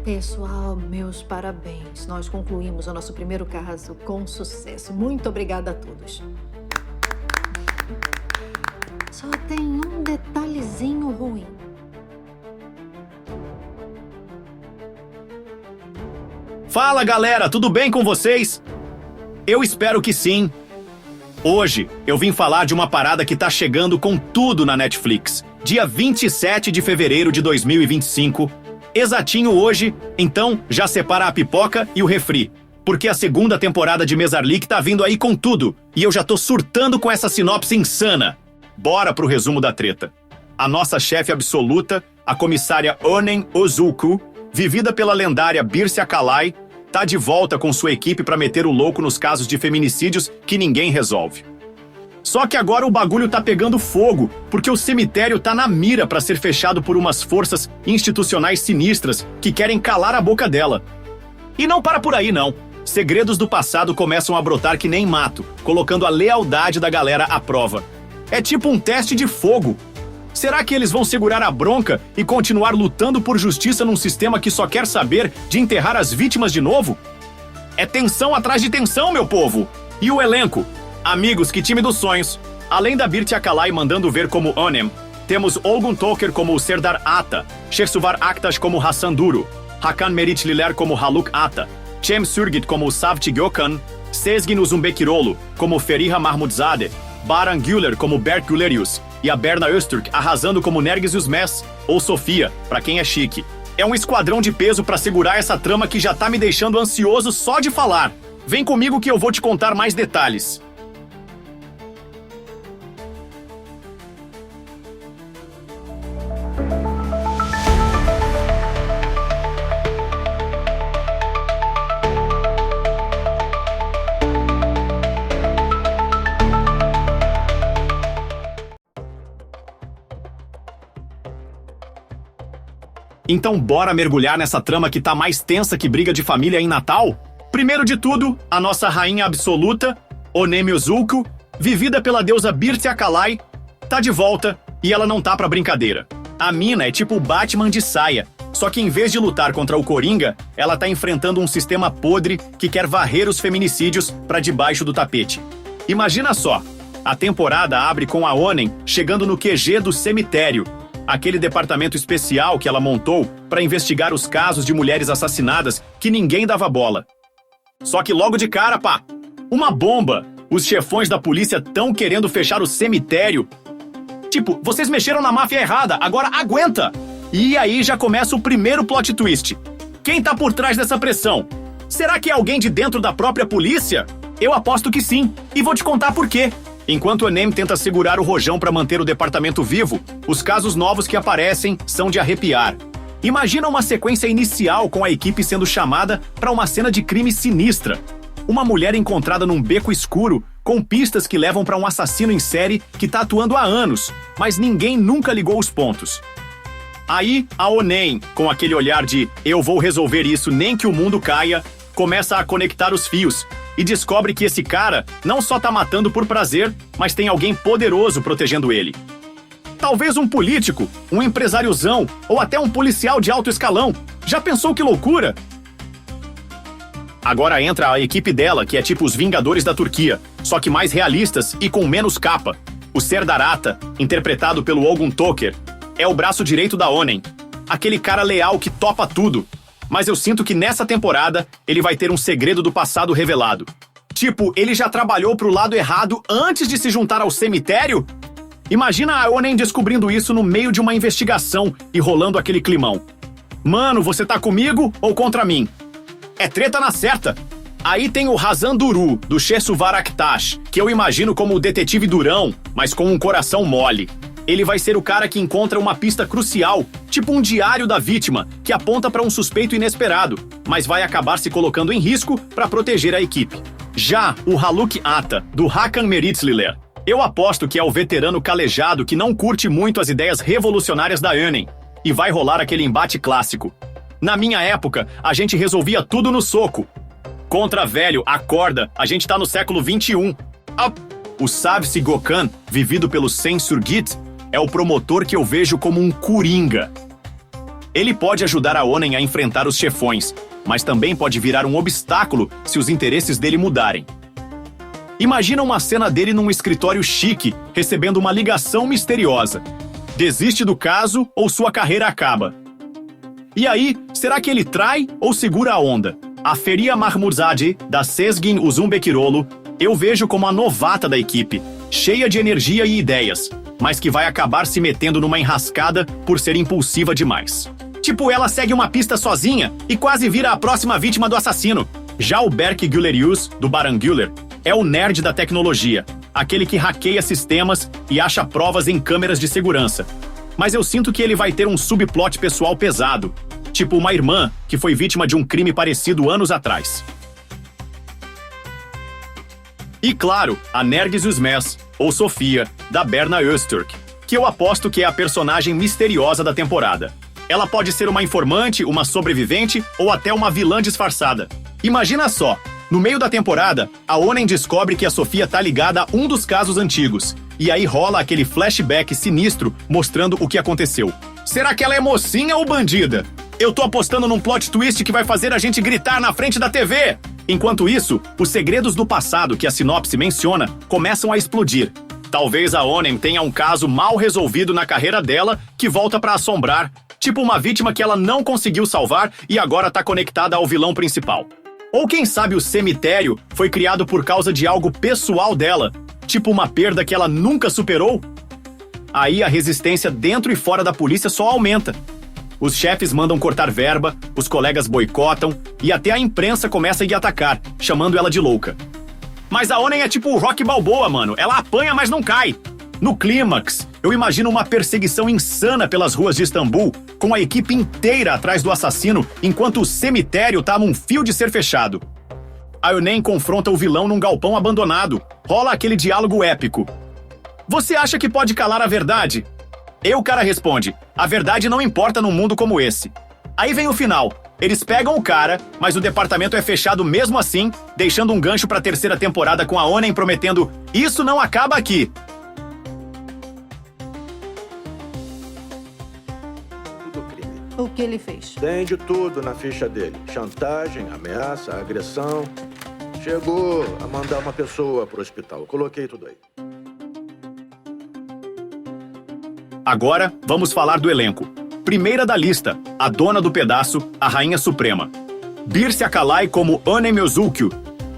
Pessoal, meus parabéns. Nós concluímos o nosso primeiro caso com sucesso. Muito obrigada a todos. Só tem um detalhezinho ruim. Fala, galera, tudo bem com vocês? Eu espero que sim. Hoje eu vim falar de uma parada que tá chegando com tudo na Netflix. Dia 27 de fevereiro de 2025. Exatinho hoje, então já separa a pipoca e o refri. Porque a segunda temporada de Mezarlik tá vindo aí com tudo. E eu já tô surtando com essa sinopse insana. Bora pro resumo da treta. A nossa chefe absoluta, a comissária Onen Ozuku, vivida pela lendária Birce Akalai, tá de volta com sua equipe pra meter o louco nos casos de feminicídios que ninguém resolve. Só que agora o bagulho tá pegando fogo, porque o cemitério tá na mira pra ser fechado por umas forças institucionais sinistras que querem calar a boca dela. E não para por aí, não. Segredos do passado começam a brotar que nem mato, colocando a lealdade da galera à prova. É tipo um teste de fogo. Será que eles vão segurar a bronca e continuar lutando por justiça num sistema que só quer saber de enterrar as vítimas de novo? É tensão atrás de tensão, meu povo! E o elenco? Amigos, que time dos sonhos! Além da Birce Akalai mandando ver como Onem, temos Olgun Toker como Serdar Ata, Shehsuvar Aktash como Hassan Duru, Hakan Merit Liler como Haluk Ata, Cem Surgit como Savti Gökhan, Sezgin Uzunbekirolo como Feriha Mahmudzadeh, Baran Güler como Berk Gulerius e a Berna Öztürk arrasando como Nergis Uzmes, ou Sofia, pra quem é chique. É um esquadrão de peso pra segurar essa trama que já tá me deixando ansioso só de falar. Vem comigo que eu vou te contar mais detalhes. Então bora mergulhar nessa trama que tá mais tensa que briga de família em Natal? Primeiro de tudo, a nossa rainha absoluta, Onem Ozuku, vivida pela deusa Birce Akalai, tá de volta e ela não tá pra brincadeira. A mina é tipo o Batman de saia, só que em vez de lutar contra o Coringa, ela tá enfrentando um sistema podre que quer varrer os feminicídios pra debaixo do tapete. Imagina só, a temporada abre com a Onem chegando no QG do cemitério, aquele departamento especial que ela montou para investigar os casos de mulheres assassinadas que ninguém dava bola. Só que logo de cara, pá, uma bomba! Os chefões da polícia tão querendo fechar o cemitério. Tipo, vocês mexeram na máfia errada, agora aguenta! E aí já começa o primeiro plot twist. Quem tá por trás dessa pressão? Será que é alguém de dentro da própria polícia? Eu aposto que sim, e vou te contar por quê. Enquanto Onem tenta segurar o rojão para manter o departamento vivo, os casos novos que aparecem são de arrepiar. Imagina uma sequência inicial com a equipe sendo chamada para uma cena de crime sinistra. Uma mulher encontrada num beco escuro, com pistas que levam para um assassino em série que tá atuando há anos, mas ninguém nunca ligou os pontos. Aí, a Onem, com aquele olhar de "eu vou resolver isso nem que o mundo caia", começa a conectar os fios e descobre que esse cara não só tá matando por prazer, mas tem alguém poderoso protegendo ele. Talvez um político, um empresáriozão ou até um policial de alto escalão. Já pensou que loucura? Agora entra a equipe dela, que é tipo os Vingadores da Turquia, só que mais realistas e com menos capa. O Serdar Ata, interpretado pelo Olgun Toker, é o braço direito da Onem, aquele cara leal que topa tudo. Mas eu sinto que nessa temporada ele vai ter um segredo do passado revelado. Tipo, ele já trabalhou pro lado errado antes de se juntar ao cemitério? Imagina a Onem descobrindo isso no meio de uma investigação e rolando aquele climão. Mano, você tá comigo ou contra mim? É treta na certa. Aí tem o Hassan Duru, do Shehsuvar Aktash, que eu imagino como o detetive durão, mas com um coração mole. Ele vai ser o cara que encontra uma pista crucial, tipo um diário da vítima, que aponta para um suspeito inesperado, mas vai acabar se colocando em risco para proteger a equipe. Já o Haluk Ata, do Hakan Merit Liler, eu aposto que é o veterano calejado que não curte muito as ideias revolucionárias da Onem, e vai rolar aquele embate clássico. Na minha época, a gente resolvia tudo no soco. Contra velho, acorda, a gente tá no século 21. O Savci Gökhan, vivido pelo Cem Surgit, é o promotor que eu vejo como um coringa. Ele pode ajudar a Onen a enfrentar os chefões, mas também pode virar um obstáculo se os interesses dele mudarem. Imagina uma cena dele num escritório chique, recebendo uma ligação misteriosa. Desiste do caso ou sua carreira acaba? E aí, será que ele trai ou segura a onda? A Feria Mahmoudzadeh, da Sezgin Uzunbekirolo, eu vejo como a novata da equipe, cheia de energia e ideias, mas que vai acabar se metendo numa enrascada por ser impulsiva demais. Tipo, ela segue uma pista sozinha e quase vira a próxima vítima do assassino. Já o Berk Gulerius, do Baran Güler, é o nerd da tecnologia, aquele que hackeia sistemas e acha provas em câmeras de segurança. Mas eu sinto que ele vai ter um subplot pessoal pesado, tipo uma irmã que foi vítima de um crime parecido anos atrás. E claro, a Nergis Uzmez, ou Sofia, da Berna Öztürk, que eu aposto que é a personagem misteriosa da temporada. Ela pode ser uma informante, uma sobrevivente ou até uma vilã disfarçada. Imagina só, no meio da temporada, a Onen descobre que a Sofia tá ligada a um dos casos antigos, e aí rola aquele flashback sinistro mostrando o que aconteceu. Será que ela é mocinha ou bandida? Eu tô apostando num plot twist que vai fazer a gente gritar na frente da TV! Enquanto isso, os segredos do passado que a sinopse menciona começam a explodir. Talvez a Onen tenha um caso mal resolvido na carreira dela que volta pra assombrar, tipo uma vítima que ela não conseguiu salvar e agora tá conectada ao vilão principal. Ou quem sabe o cemitério foi criado por causa de algo pessoal dela, tipo uma perda que ela nunca superou? Aí a resistência dentro e fora da polícia só aumenta. Os chefes mandam cortar verba, os colegas boicotam e até a imprensa começa a ir atacar, chamando ela de louca. Mas a Onen é tipo o Rocky Balboa, mano. Ela apanha, mas não cai. No clímax, eu imagino uma perseguição insana pelas ruas de Istambul, com a equipe inteira atrás do assassino, enquanto o cemitério tá num fio de ser fechado. A Onen confronta o vilão num galpão abandonado. Rola aquele diálogo épico. Você acha que pode calar a verdade? E o cara responde, a verdade não importa num mundo como esse. Aí vem o final. Eles pegam o cara, mas o departamento é fechado mesmo assim, deixando um gancho pra terceira temporada com a Onen prometendo, isso não acaba aqui. O que ele fez? Tem de tudo na ficha dele. Chantagem, ameaça, agressão. Chegou a mandar uma pessoa pro hospital. Coloquei tudo aí. Agora, vamos falar do elenco. Primeira da lista, a dona do pedaço, a Rainha Suprema. Birce Akalay como Onen Özülkü.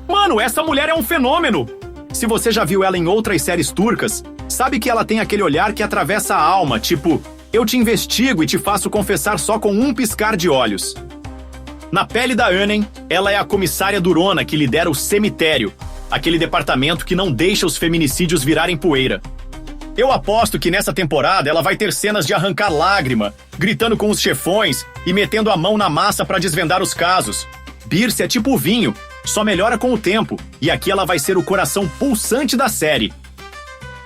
Mano, essa mulher é um fenômeno! Se você já viu ela em outras séries turcas, sabe que ela tem aquele olhar que atravessa a alma, tipo, eu te investigo e te faço confessar só com um piscar de olhos. Na pele da Onen, ela é a comissária durona que lidera o cemitério, aquele departamento que não deixa os feminicídios virarem poeira. Eu aposto que nessa temporada ela vai ter cenas de arrancar lágrima, gritando com os chefões e metendo a mão na massa pra desvendar os casos. Birce é tipo o vinho, só melhora com o tempo, e aqui ela vai ser o coração pulsante da série.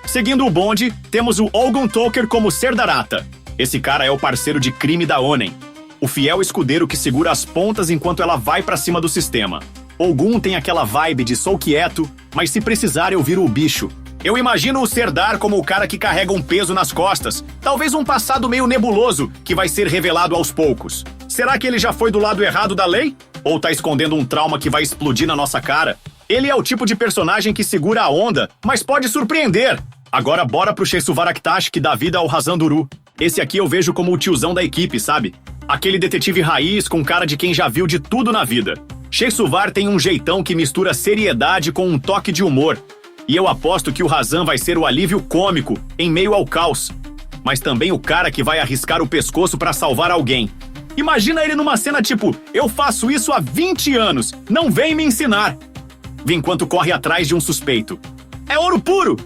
Seguindo o bonde, temos o Olgun Toker como Serdarata. Esse cara é o parceiro de crime da Onen, o fiel escudeiro que segura as pontas enquanto ela vai pra cima do sistema. Olgun tem aquela vibe de sou quieto, mas se precisar eu viro o bicho. Eu imagino o Serdar como o cara que carrega um peso nas costas, talvez um passado meio nebuloso que vai ser revelado aos poucos. Será que ele já foi do lado errado da lei? Ou tá escondendo um trauma que vai explodir na nossa cara? Ele é o tipo de personagem que segura a onda, mas pode surpreender. Agora bora pro Shesu Varaktash que dá vida ao Hazan Duru. Esse aqui eu vejo como o tiozão da equipe, sabe? Aquele detetive raiz com cara de quem já viu de tudo na vida. Shesuvar tem um jeitão que mistura seriedade com um toque de humor. E eu aposto que o Hazan vai ser o alívio cômico, em meio ao caos. Mas também o cara que vai arriscar o pescoço pra salvar alguém. Imagina ele numa cena tipo, eu faço isso há 20 anos, não vem me ensinar. Enquanto corre atrás de um suspeito. É ouro puro!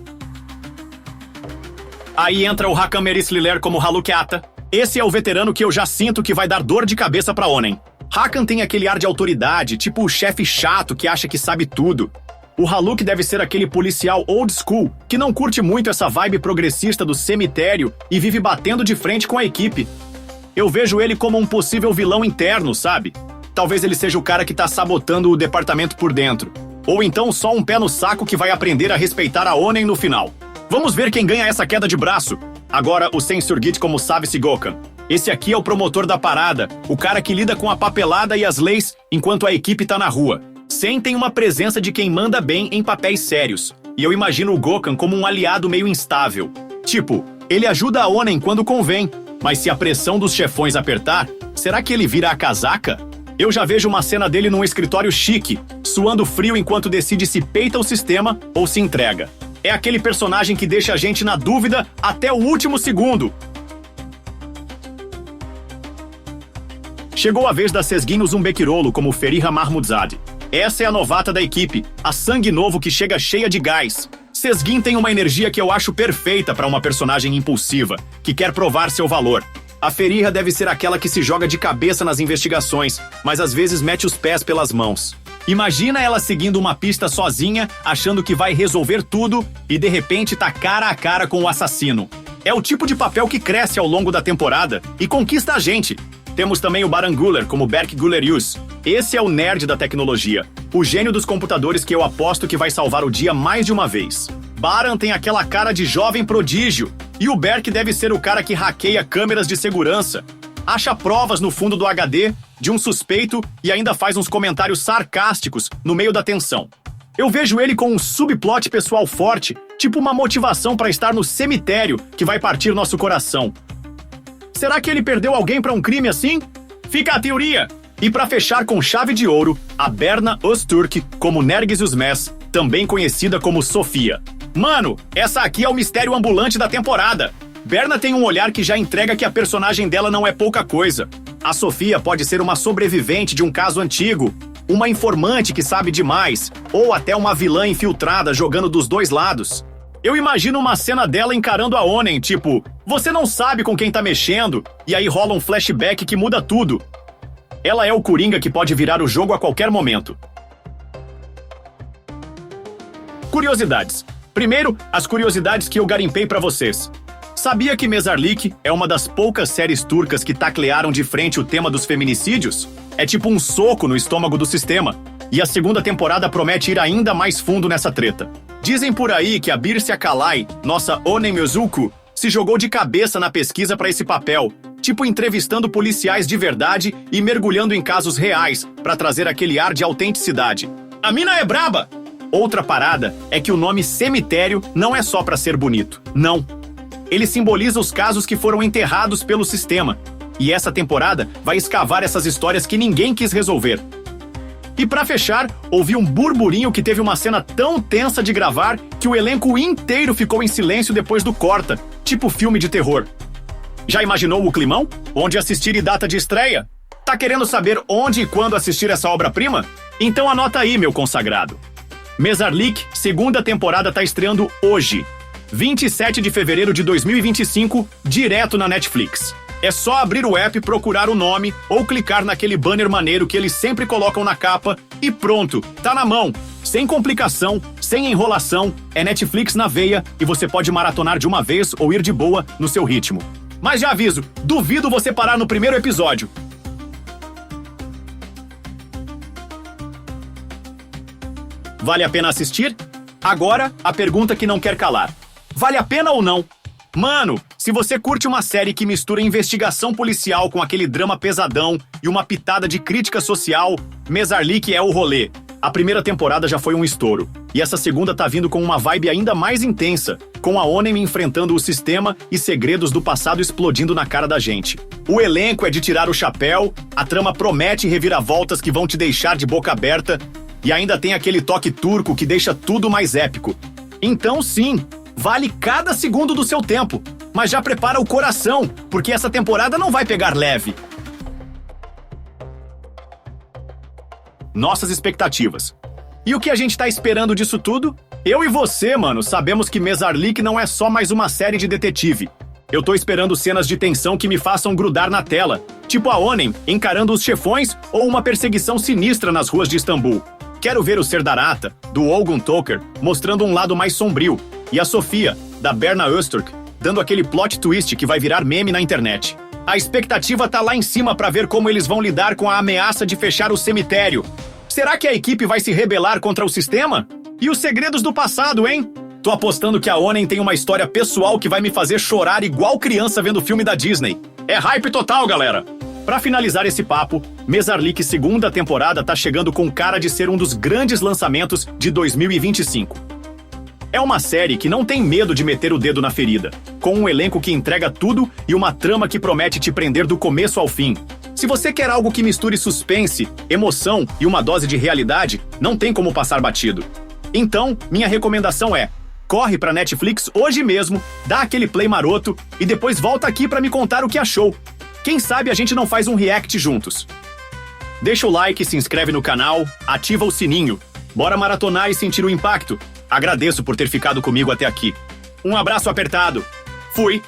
Aí entra o Hakan Merisliler como Halukyata. Esse é o veterano que eu já sinto que vai dar dor de cabeça pra Onen. Hakan tem aquele ar de autoridade, tipo o chefe chato que acha que sabe tudo. O Haluk deve ser aquele policial old school que não curte muito essa vibe progressista do cemitério e vive batendo de frente com a equipe. Eu vejo ele como um possível vilão interno, sabe? Talvez ele seja o cara que tá sabotando o departamento por dentro. Ou então só um pé no saco que vai aprender a respeitar a Onen no final. Vamos ver quem ganha essa queda de braço. Agora o Sensurgit como Savi Sigokan. Esse aqui é o promotor da parada, o cara que lida com a papelada e as leis enquanto a equipe tá na rua. Sen tem uma presença de quem manda bem em papéis sérios, e eu imagino o Gokhan como um aliado meio instável. Tipo, ele ajuda a Onen quando convém, mas se a pressão dos chefões apertar, será que ele vira a casaca? Eu já vejo uma cena dele num escritório chique, suando frio enquanto decide se peita o sistema ou se entrega. É aquele personagem que deixa a gente na dúvida até o último segundo. Chegou a vez da Sezgin Uzunbekirolo como Feriha Mahmudzad. Essa é a novata da equipe, a sangue novo que chega cheia de gás. Sezgin tem uma energia que eu acho perfeita para uma personagem impulsiva, que quer provar seu valor. A Feriha deve ser aquela que se joga de cabeça nas investigações, mas às vezes mete os pés pelas mãos. Imagina ela seguindo uma pista sozinha, achando que vai resolver tudo e de repente tá cara a cara com o assassino. É o tipo de papel que cresce ao longo da temporada e conquista a gente. Temos também o Baran Guler como Berk Gulerius. Esse é o nerd da tecnologia, o gênio dos computadores que eu aposto que vai salvar o dia mais de uma vez. Baran tem aquela cara de jovem prodígio, e o Berk deve ser o cara que hackeia câmeras de segurança, acha provas no fundo do HD de um suspeito e ainda faz uns comentários sarcásticos no meio da tensão. Eu vejo ele com um subplot pessoal forte, tipo uma motivação para estar no cemitério que vai partir nosso coração. Será que ele perdeu alguém para um crime assim? Fica a teoria! E para fechar com chave de ouro, a Berna Öztürk como Nergis Uzmez, também conhecida como Sofia. Mano, essa aqui é o mistério ambulante da temporada. Berna tem um olhar que já entrega que a personagem dela não é pouca coisa. A Sofia pode ser uma sobrevivente de um caso antigo, uma informante que sabe demais, ou até uma vilã infiltrada jogando dos dois lados. Eu imagino uma cena dela encarando a Onen, tipo, você não sabe com quem tá mexendo, e aí rola um flashback que muda tudo. Ela é o Coringa que pode virar o jogo a qualquer momento. Curiosidades. Primeiro, as curiosidades que eu garimpei pra vocês. Sabia que Mezarlik é uma das poucas séries turcas que taclearam de frente o tema dos feminicídios? É tipo um soco no estômago do sistema. E a segunda temporada promete ir ainda mais fundo nessa treta. Dizem por aí que a Birce Akalay, nossa Onen Özülkü, se jogou de cabeça na pesquisa para esse papel, tipo entrevistando policiais de verdade e mergulhando em casos reais para trazer aquele ar de autenticidade. A mina é braba! Outra parada é que o nome cemitério não é só para ser bonito. Não. Ele simboliza os casos que foram enterrados pelo sistema. E essa temporada vai escavar essas histórias que ninguém quis resolver. E pra fechar, ouvi um burburinho que teve uma cena tão tensa de gravar que o elenco inteiro ficou em silêncio depois do corta, tipo filme de terror. Já imaginou o climão? Onde assistir e data de estreia? Tá querendo saber onde e quando assistir essa obra-prima? Então anota aí, meu consagrado. Mezarlik, segunda temporada tá estreando hoje, 27 de fevereiro de 2025, direto na Netflix. É só abrir o app, procurar o nome ou clicar naquele banner maneiro que eles sempre colocam na capa e pronto, tá na mão. Sem complicação, sem enrolação, é Netflix na veia e você pode maratonar de uma vez ou ir de boa no seu ritmo. Mas já aviso, duvido você parar no primeiro episódio. Vale a pena assistir? Agora, a pergunta que não quer calar. Vale a pena ou não? Mano, se você curte uma série que mistura investigação policial com aquele drama pesadão e uma pitada de crítica social, Mezarlik é o rolê. A primeira temporada já foi um estouro, e essa segunda tá vindo com uma vibe ainda mais intensa, com a Onen enfrentando o sistema e segredos do passado explodindo na cara da gente. O elenco é de tirar o chapéu, a trama promete reviravoltas que vão te deixar de boca aberta, e ainda tem aquele toque turco que deixa tudo mais épico. Então sim, vale cada segundo do seu tempo, mas já prepara o coração, porque essa temporada não vai pegar leve. Nossas expectativas. E o que a gente tá esperando disso tudo? Eu e você, mano, sabemos que Mezarlik não é só mais uma série de detetive. Eu tô esperando cenas de tensão que me façam grudar na tela, tipo a Onen encarando os chefões ou uma perseguição sinistra nas ruas de Istambul. Quero ver o Serdarata, do Olgun Toker, mostrando um lado mais sombrio, e a Sofia, da Berna Öztürk, dando aquele plot twist que vai virar meme na internet. A expectativa tá lá em cima pra ver como eles vão lidar com a ameaça de fechar o cemitério. Será que a equipe vai se rebelar contra o sistema? E os segredos do passado, hein? Tô apostando que a Onen tem uma história pessoal que vai me fazer chorar igual criança vendo filme da Disney. É hype total, galera! Pra finalizar esse papo, Mezarlik segunda temporada tá chegando com cara de ser um dos grandes lançamentos de 2025. É uma série que não tem medo de meter o dedo na ferida, com um elenco que entrega tudo e uma trama que promete te prender do começo ao fim. Se você quer algo que misture suspense, emoção e uma dose de realidade, não tem como passar batido. Então, minha recomendação é: corre pra Netflix hoje mesmo, dá aquele play maroto e depois volta aqui pra me contar o que achou. Quem sabe a gente não faz um react juntos. Deixa o like, se inscreve no canal, ativa o sininho. Bora maratonar e sentir o impacto. Agradeço por ter ficado comigo até aqui. Um abraço apertado. Fui!